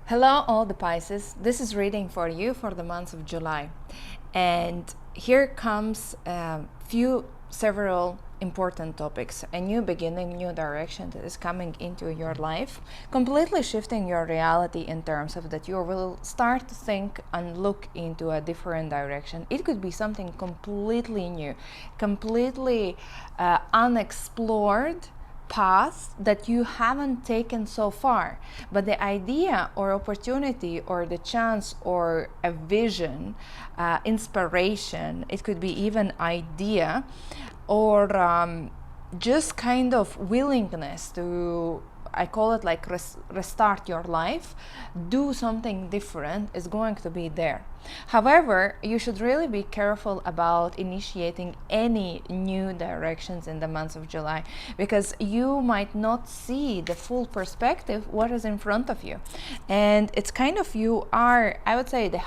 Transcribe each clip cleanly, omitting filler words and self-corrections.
Hello, all the Pisces. This is reading for you for the month of July. And here comes several important topics. A new beginning, new direction that is coming into your life, completely shifting your reality in terms of that you will start to think and look into a different direction. It could be something completely new, completely unexplored path that you haven't taken so far, but the idea or opportunity or the chance or a vision, inspiration, it could be even idea, or just kind of willingness to, I call it like restart your life, do something different, is going to be there. However, you should really be careful about initiating any new directions in the month of July, because you might not see the full perspective what is in front of you. And it's kind of, you are, I would say, the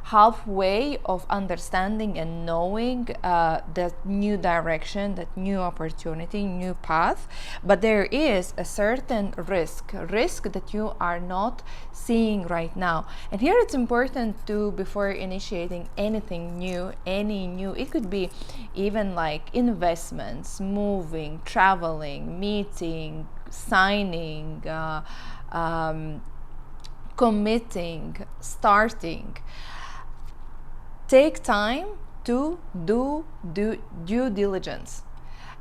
halfway of understanding and knowing that new direction, that new opportunity, new path, but there is a certain risk that you are not seeing right now. And here it's important to, before initiating anything new, it could be even like investments, moving, traveling, meeting, signing, committing, starting. Take time to do due diligence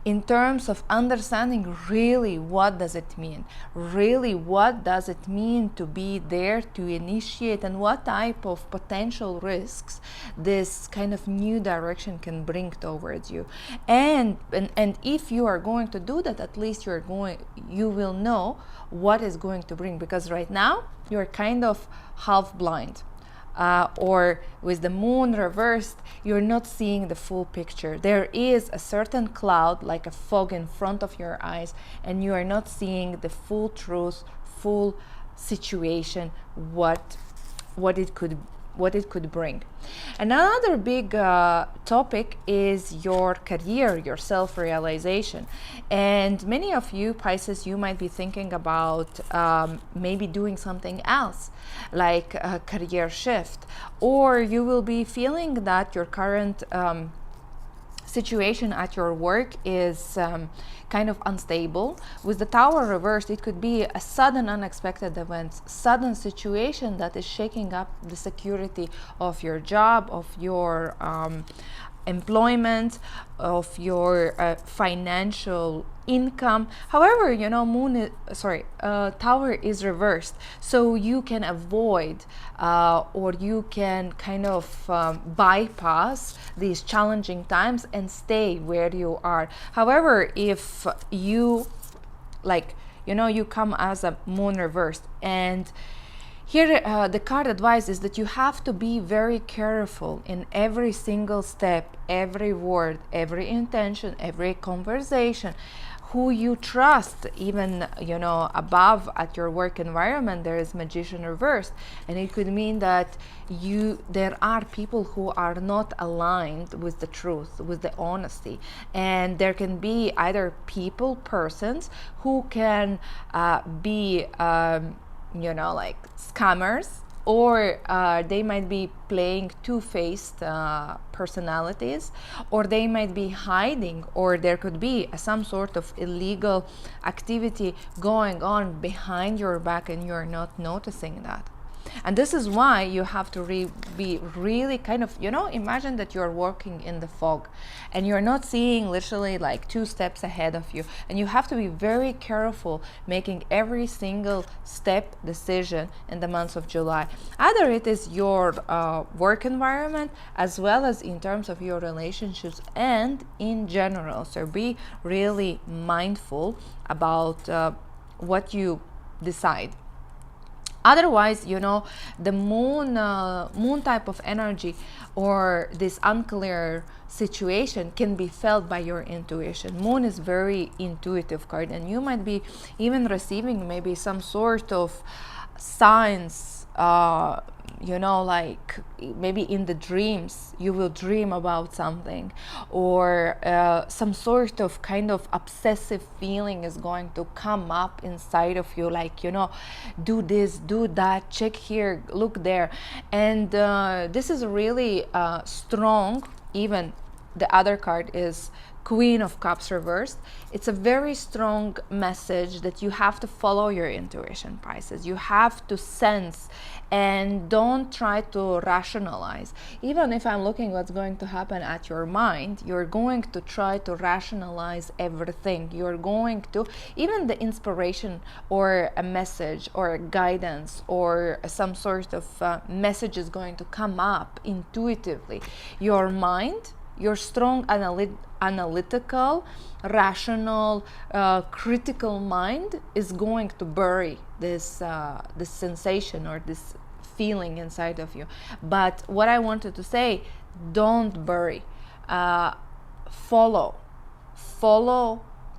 in terms of understanding really what does it mean, really what does it mean to be there, to initiate, and what type of potential risks this kind of new direction can bring towards you. And if you are going to do that, at least you will know what is going to bring, because right now you're kind of half blind. Or with the moon reversed, you're not seeing the full picture. There is a certain cloud, like a fog in front of your eyes, and you are not seeing the full truth, full situation, what it could bring. Another big topic is your career, your self-realization. And many of you Pisces, you might be thinking about maybe doing something else, like a career shift, or you will be feeling that your current situation at your work is kind of unstable. With the Tower reversed, it could be a sudden unexpected event, sudden situation that is shaking up the security of your job, of your employment, of your financial income. However, Tower is reversed, so you can avoid or you can kind of bypass these challenging times and stay where you are. However, if you you come as a moon reversed, and here, the card advice is that you have to be very careful in every single step, every word, every intention, every conversation, who you trust. Even above at your work environment, there is Magician reversed, and it could mean that there are people who are not aligned with the truth, with the honesty, and there can be either persons who can be like scammers, or they might be playing two-faced personalities, or they might be hiding, or there could be some sort of illegal activity going on behind your back and you're not noticing that. And this is why you have to be really kind of, imagine that you're walking in the fog and you're not seeing literally like 2 steps ahead of you. And you have to be very careful making every single step decision in the month of July. Either it is your work environment, as well as in terms of your relationships and in general. So be really mindful about what you decide. Otherwise, the moon type of energy, or this unclear situation, can be felt by your intuition. Moon is very intuitive card, and you might be even receiving maybe some sort of signs like maybe in the dreams you will dream about something, or some sort of kind of obsessive feeling is going to come up inside of you, like, do this, do that, check here, look there. And this is really strong. Even the other card is Queen of Cups reversed. It's a very strong message that you have to follow your intuition, Pisces. You have to sense and don't try to rationalize. Even if I'm looking what's going to happen at your mind, you're going to try to rationalize everything. You're going to, even the inspiration or a message or a guidance or some sort of message is going to come up intuitively. Your mind, your strong analytical, rational, critical mind is going to bury this sensation or this feeling inside of you. But what I wanted to say, don't bury. Follow,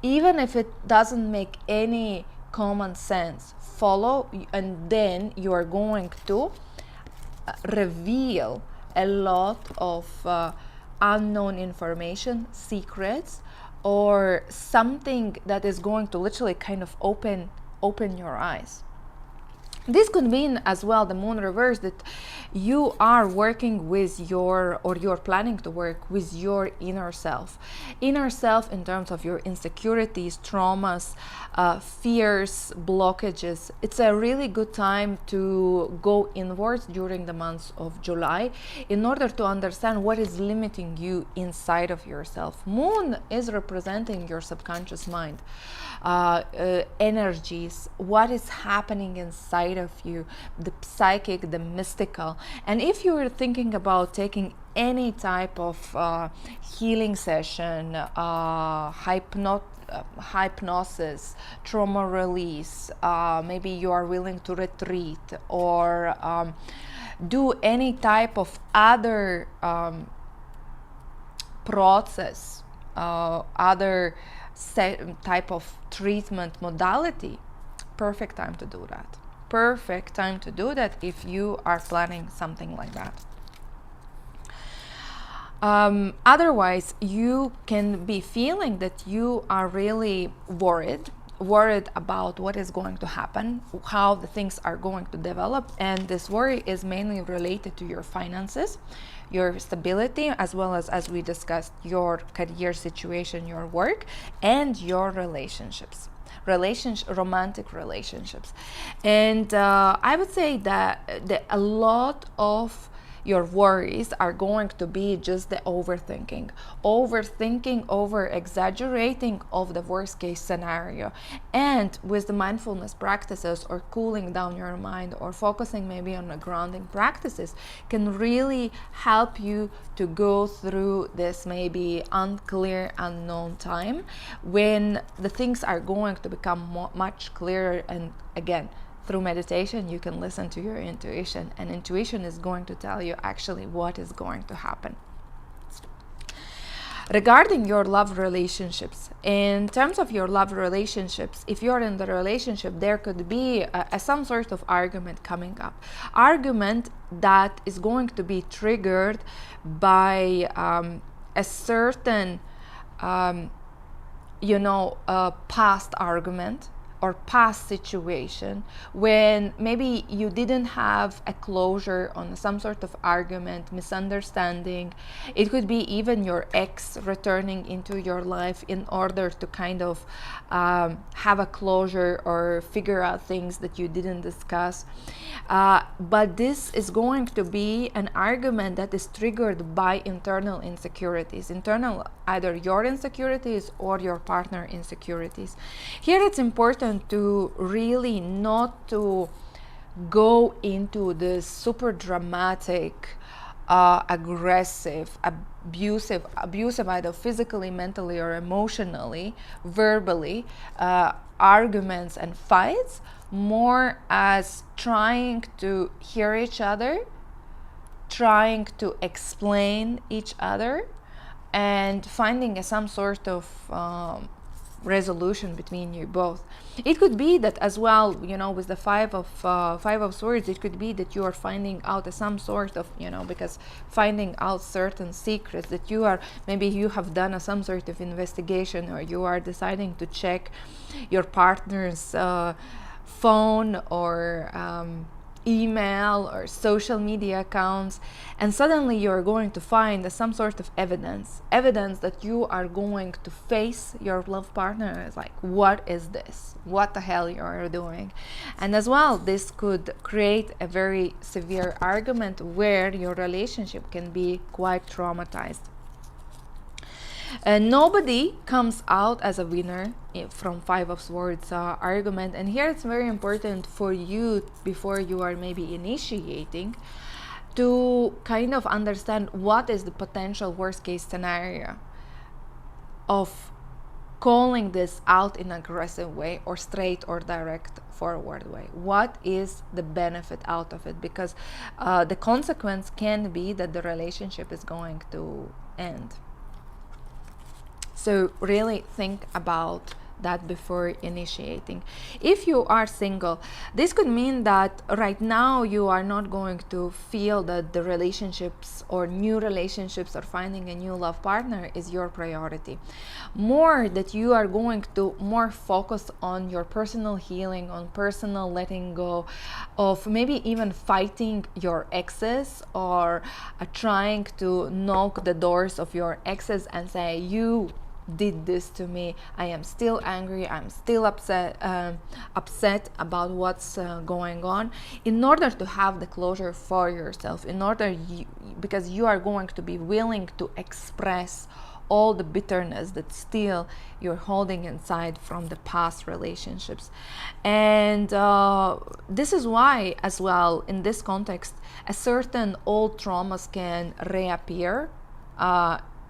even if it doesn't make any common sense. Follow, and then you are going to reveal a lot of unknown information, secrets, or something that is going to literally kind of open your eyes. This could mean as well, the moon reverse, that you are working with or you're planning to work with your inner self in terms of your insecurities, traumas, fears, blockages. It's a really good time to go inwards during the months of July in order to understand what is limiting you inside of yourself. Moon is representing your subconscious mind, energies, what is happening inside of you, the psychic, the mystical. And if you are thinking about taking any type of healing session, hypnosis, trauma release, maybe you are willing to retreat, or do any type of other process, other type of treatment modality, perfect time to do that. Perfect time to do that if you are planning something like that. Otherwise, you can be feeling that you are really worried about what is going to happen, how the things are going to develop, and this worry is mainly related to your finances, your stability, as well as we discussed, your career situation, your work, and your relationships, romantic relationships. And I would say that a lot of your worries are going to be just the overthinking, over exaggerating of the worst case scenario. And with the mindfulness practices, or cooling down your mind, or focusing maybe on the grounding practices, can really help you to go through this maybe unclear, unknown time, when the things are going to become much clearer. And again, through meditation, you can listen to your intuition, and intuition is going to tell you actually what is going to happen. Regarding your love relationships, in terms of your love relationships, if you're in the relationship, there could be some sort of argument coming up. Argument that is going to be triggered by a certain, past argument or past situation, when maybe you didn't have a closure on some sort of argument, misunderstanding. It could be even your ex returning into your life in order to kind of have a closure or figure out things that you didn't discuss. But this is going to be an argument that is triggered by internal insecurities, either your insecurities or your partner insecurities. Here it's important to really not to go into this super dramatic, aggressive, abusive, either physically, mentally, or emotionally, verbally, arguments and fights, more as trying to hear each other, trying to explain each other, and finding some sort of resolution between you both. It could be that as well, with the five of swords, it could be that you are finding out some sort of, because finding out certain secrets that maybe you have done some sort of investigation, or you are deciding to check your partner's phone or email or social media accounts, and suddenly you're going to find some sort of evidence that you are going to face your love partner. It's like, what is this? What the hell you are doing? And as well, this could create a very severe argument where your relationship can be quite traumatized. Nobody comes out as a winner from Five of Swords argument, and here it's very important for you, before you are maybe initiating, to kind of understand what is the potential worst case scenario of calling this out in an aggressive way, or straight or direct forward way. What is the benefit out of it? Because the consequence can be that the relationship is going to end. So really think about that before initiating. If you are single, this could mean that right now you are not going to feel that the relationships or new relationships or finding a new love partner is your priority. More that you are going to more focus on your personal healing, on personal letting go of maybe even fighting your exes, or trying to knock the doors of your exes and say, you did this to me, I am still angry, I'm still upset about what's going on, in order to have the closure for yourself, because you are going to be willing to express all the bitterness that still you're holding inside from the past relationships. And this is why, as well, in this context, a certain old traumas can reappear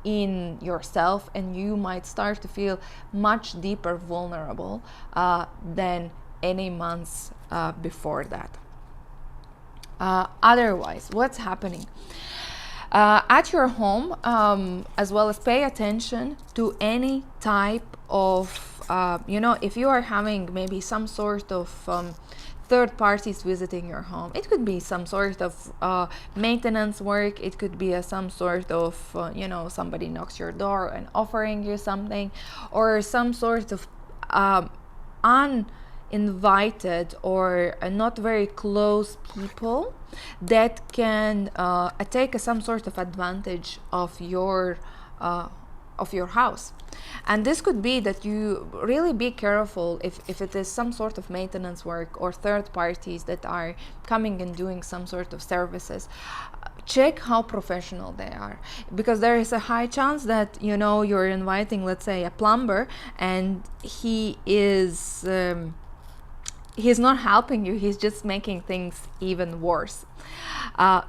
in yourself, and you might start to feel much deeper vulnerable than any months before that. Otherwise, what's happening? At your home, as well as pay attention to any type of, if you are having maybe some sort of third parties visiting your home. It could be some sort of maintenance work. It could be some sort of, somebody knocks your door and offering you something, or some sort of uninvited or not very close people that can take some sort of advantage of your house. And this could be that you really be careful if it is some sort of maintenance work or third parties that are coming and doing some sort of services. Check how professional they are, because there is a high chance that you're inviting, let's say, a plumber, and he's not helping you, he's just making things even worse.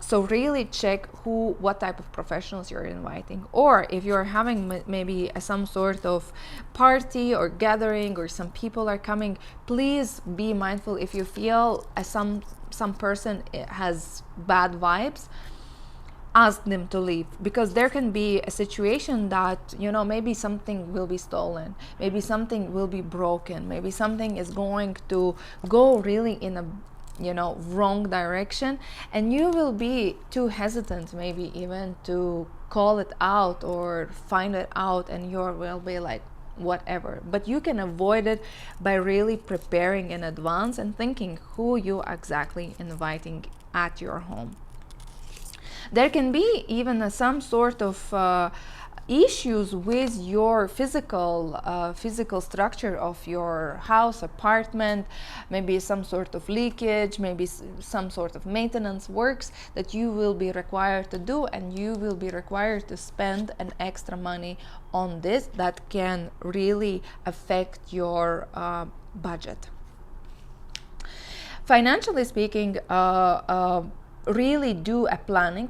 So really check what type of professionals you're inviting. Or if you're having maybe some sort of party or gathering, or some people are coming, please be mindful. If you feel some person has bad vibes, ask them to leave, because there can be a situation that maybe something will be stolen, maybe something will be broken, maybe something is going to go really in a wrong direction, and you will be too hesitant maybe even to call it out or find it out, and you will be like, whatever. But you can avoid it by really preparing in advance and thinking who you exactly inviting at your home. There can be even some sort of issues with your physical structure of your house, apartment, maybe some sort of leakage, maybe some sort of maintenance works that you will be required to do, and you will be required to spend an extra money on this that can really affect your budget. Financially speaking, really do a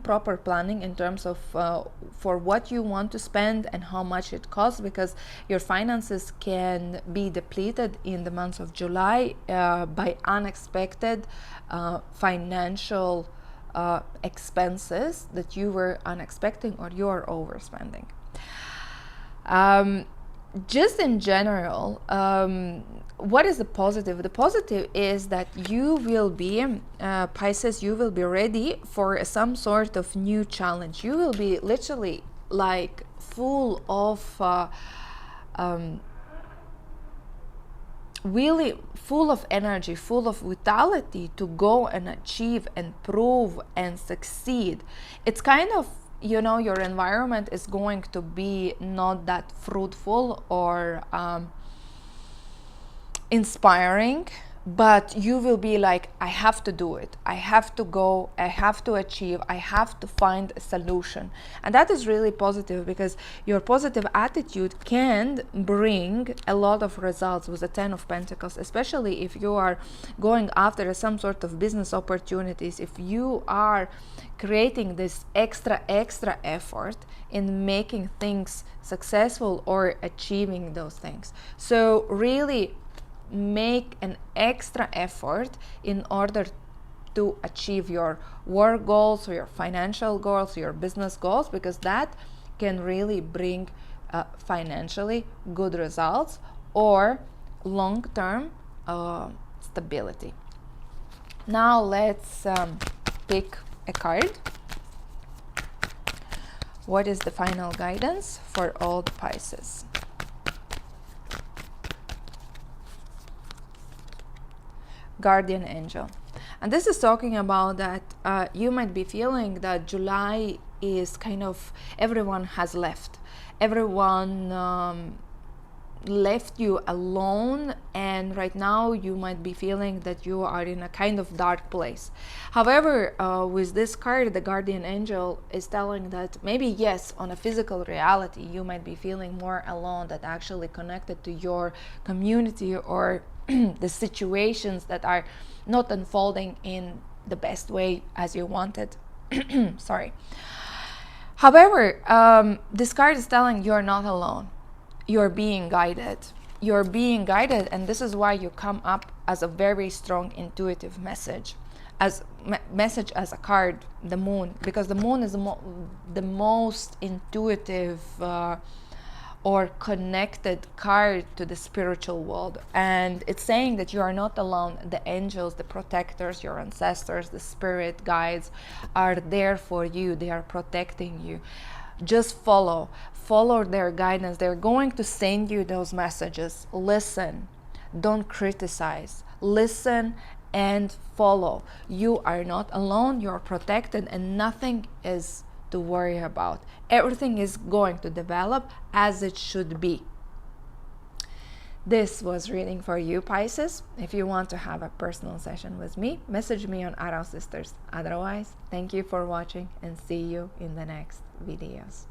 proper planning in terms of for what you want to spend and how much it costs, because your finances can be depleted in the month of July by unexpected financial expenses that you were unexpecting, or you are overspending. just in general, what is the positive? The positive is that you will be, Pisces, you will be ready for some sort of new challenge. You will be literally like full of really full of energy, full of vitality to go and achieve and prove and succeed. It's kind of, you know, your environment is going to be not that fruitful or inspiring, but you will be like, I have to do it, I have to go, I have to achieve, I have to find a solution. And that is really positive, because your positive attitude can bring a lot of results with the 10 of Pentacles, especially if you are going after some sort of business opportunities, if you are creating this extra effort in making things successful or achieving those things. So really make an extra effort in order to achieve your work goals or your financial goals, your business goals, because that can really bring financially good results or long-term stability. Now let's pick a card. What is the final guidance for all the Pisces? Guardian angel. And this is talking about that you might be feeling that July is kind of, everyone has left. Everyone left you alone, and right now you might be feeling that you are in a kind of dark place. However, with this card, the guardian angel is telling that maybe, yes, on a physical reality you might be feeling more alone, that actually connected to your community or the situations that are not unfolding in the best way as you wanted. Sorry. However, this card is telling you're not alone. You're being guided. You're being guided, and this is why you come up as a very strong intuitive message. As message as a card, the moon, because the moon is the most intuitive or connected card to the spiritual world, and it's saying that you are not alone. The angels, the protectors, your ancestors, the spirit guides are there for you. They are protecting you. Just follow their guidance. They're going to send you those messages. Listen, don't criticize, listen and follow. You are not alone, you're protected, and nothing is to worry about. Everything is going to develop as it should be. This was reading for you, Pisces. If you want to have a personal session with me, message me on Arrow Sisters. Otherwise, thank you for watching and see you in the next videos.